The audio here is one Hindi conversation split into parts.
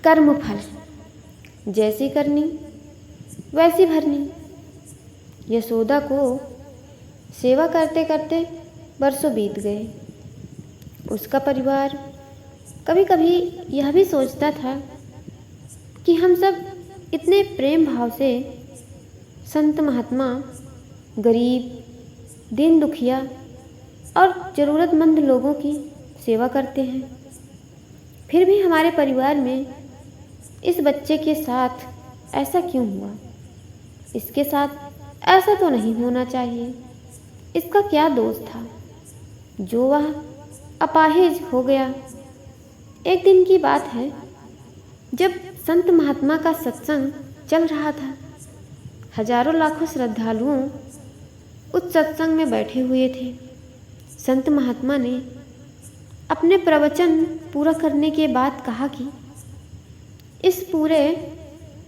कर्मफल, जैसी करनी वैसी भरनी। यशोदा को सेवा करते करते बरसों बीत गए। उसका परिवार कभी कभी यह भी सोचता था कि हम सब इतने प्रेम भाव से संत महात्मा, गरीब, दीन दुखिया और ज़रूरतमंद लोगों की सेवा करते हैं, फिर भी हमारे परिवार में इस बच्चे के साथ ऐसा क्यों हुआ? इसके साथ ऐसा तो नहीं होना चाहिए। इसका क्या दोष था जो वह अपाहिज हो गया? एक दिन की बात है, जब संत महात्मा का सत्संग चल रहा था। हजारों लाखों श्रद्धालुओं उस सत्संग में बैठे हुए थे। संत महात्मा ने अपने प्रवचन पूरा करने के बाद कहा कि इस पूरे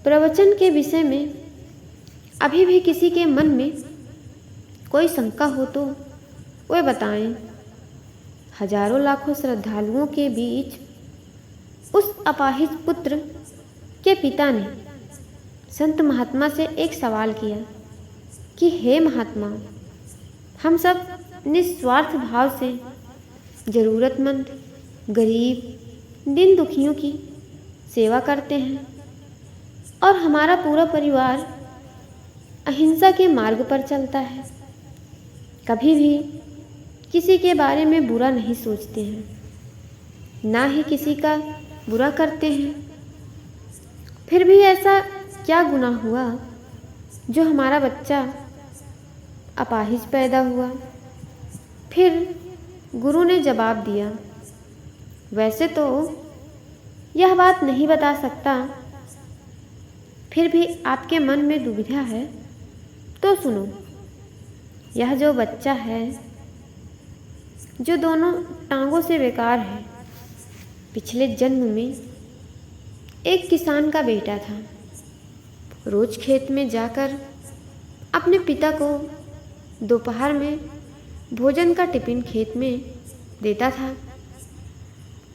प्रवचन के विषय में अभी भी किसी के मन में कोई शंका हो तो वे बताएं। हजारों लाखों श्रद्धालुओं के बीच उस अपाहिज पुत्र के पिता ने संत महात्मा से एक सवाल किया कि हे महात्मा, हम सब निस्वार्थ भाव से ज़रूरतमंद, गरीब, दीन दुखियों की सेवा करते हैं और हमारा पूरा परिवार अहिंसा के मार्ग पर चलता है। कभी भी किसी के बारे में बुरा नहीं सोचते हैं, ना ही किसी का बुरा करते हैं। फिर भी ऐसा क्या गुनाह हुआ जो हमारा बच्चा अपाहिज पैदा हुआ? फिर गुरु ने जवाब दिया, वैसे तो यह बात नहीं बता सकता, फिर भी आपके मन में दुविधा है तो सुनो। यह जो बच्चा है, जो दोनों टांगों से बेकार है, पिछले जन्म में एक किसान का बेटा था। रोज खेत में जाकर अपने पिता को दोपहर में भोजन का टिफिन खेत में देता था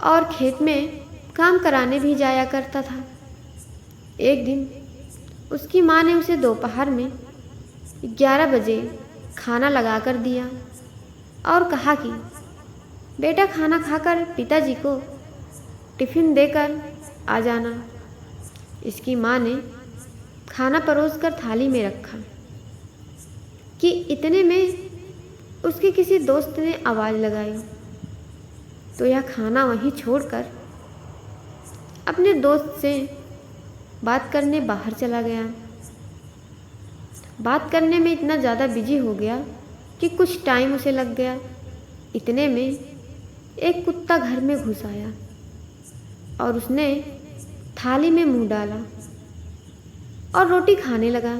और खेत में काम कराने भी जाया करता था। एक दिन उसकी माँ ने उसे दोपहर में 11 बजे खाना लगा कर दिया और कहा कि बेटा, खाना खाकर पिताजी को टिफ़िन देकर आ जाना। इसकी माँ ने खाना परोसकर थाली में रखा कि इतने में उसके किसी दोस्त ने आवाज़ लगाई, तो यह खाना वहीं छोड़कर अपने दोस्त से बात करने बाहर चला गया। बात करने में इतना ज़्यादा बिजी हो गया कि कुछ टाइम उसे लग गया। इतने में एक कुत्ता घर में घुस आया और उसने थाली में मुंह डाला और रोटी खाने लगा।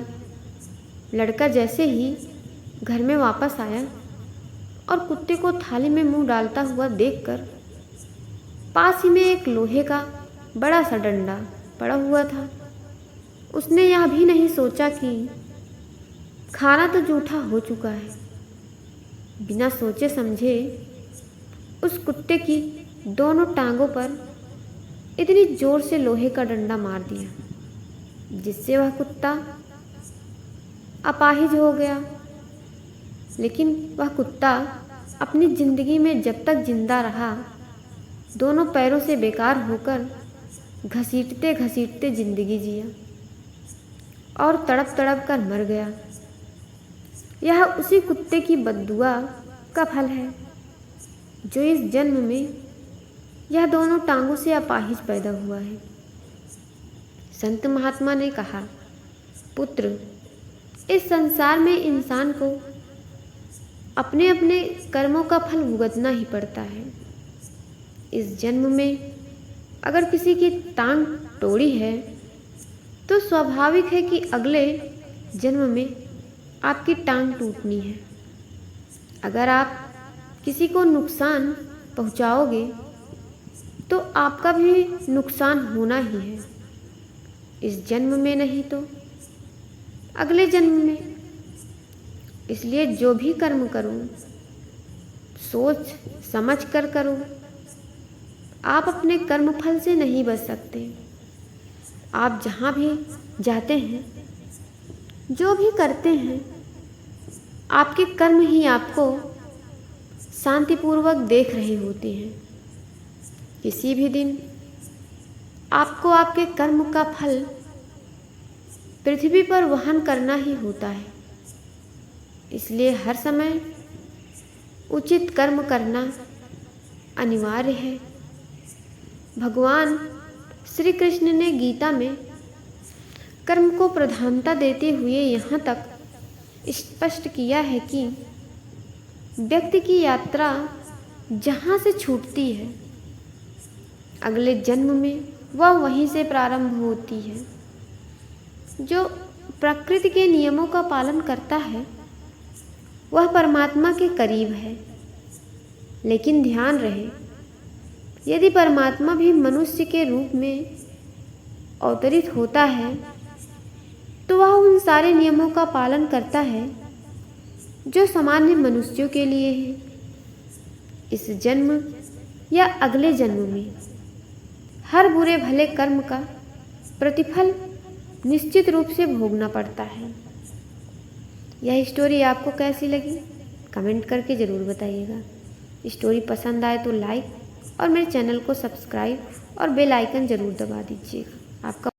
लड़का जैसे ही घर में वापस आया और कुत्ते को थाली में मुंह डालता हुआ देखकर पास ही में एक लोहे का बड़ा सा डंडा पड़ा हुआ था। उसने यह भी नहीं सोचा कि खाना तो जूठा हो चुका है। बिना सोचे समझे उस कुत्ते की दोनों टांगों पर इतनी जोर से लोहे का डंडा मार दिया, जिससे वह कुत्ता अपाहिज हो गया। लेकिन वह कुत्ता अपनी ज़िंदगी में जब तक जिंदा रहा, दोनों पैरों से बेकार होकर घसीटते घसीटते ज़िंदगी जिया और तड़प तड़प कर मर गया। यह उसी कुत्ते की बद्दुआ का फल है जो इस जन्म में यह दोनों टांगों से अपाहिज पैदा हुआ है। संत महात्मा ने कहा, पुत्र, इस संसार में इंसान को अपने अपने कर्मों का फल भुगतना ही पड़ता है। इस जन्म में अगर किसी की टांग तोड़ी है तो स्वाभाविक है कि अगले जन्म में आपकी टांग टूटनी है। अगर आप किसी को नुकसान पहुंचाओगे तो आपका भी नुकसान होना ही है, इस जन्म में नहीं तो अगले जन्म में। इसलिए जो भी कर्म करो सोच समझ कर करो। आप अपने कर्म फल से नहीं बच सकते, आप जहाँ भी जाते हैं, जो भी करते हैं, आपके कर्म ही आपको शांतिपूर्वक देख रहे होते हैं। किसी भी दिन आपको आपके कर्म का फल पृथ्वी पर वहन करना ही होता है। इसलिए हर समय उचित कर्म करना अनिवार्य है। भगवान श्री कृष्ण ने गीता में कर्म को प्रधानता देते हुए यहाँ तक स्पष्ट किया है कि व्यक्ति की यात्रा जहाँ से छूटती है, अगले जन्म में वह वहीं से प्रारंभ होती है। जो प्रकृति के नियमों का पालन करता है वह परमात्मा के करीब है। लेकिन ध्यान रहे, यदि परमात्मा भी मनुष्य के रूप में अवतरित होता है तो वह उन सारे नियमों का पालन करता है जो सामान्य मनुष्यों के लिए है। इस जन्म या अगले जन्म में हर बुरे भले कर्म का प्रतिफल निश्चित रूप से भोगना पड़ता है। यह स्टोरी आपको कैसी लगी कमेंट करके ज़रूर बताइएगा। स्टोरी पसंद आए तो लाइक और मेरे चैनल को सब्सक्राइब और बेल आइकन ज़रूर दबा दीजिएगा। आपका